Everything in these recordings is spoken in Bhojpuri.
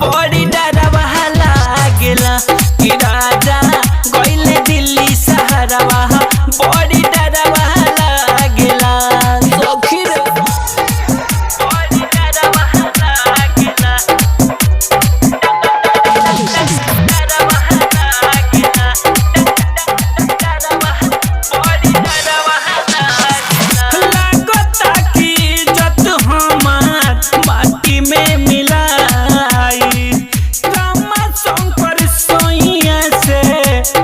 बड़ी डरवा लागेला कि राजा गइले दिल्ली शहरवा बड़ी डरवा लागेला सखी रे बड़ी डरवा लागेला लागता कि जत हमार माटी में मिलाई रामा शंकर सोइया से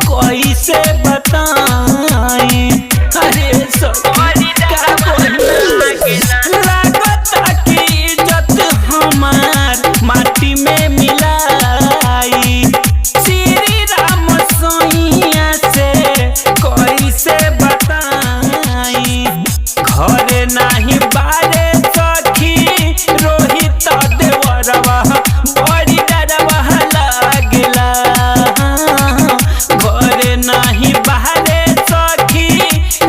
कैसे बताई अरे सखी लागता कि जत हमार माटी में मिलाई श्री राम सोइया से कैसे बताई घरे नाही बारे सखी रोहित देवरवा बड़ी डरवा लागेला घरे नाही बारे सखी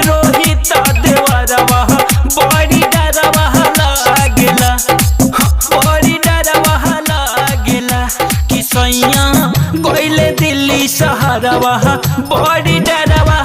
रोहित देवरवा बड़ी डरवा लागेला बड़ी डरवा लागेला कि सैया गइले दिल्ली शहरवा बड़ी डरवा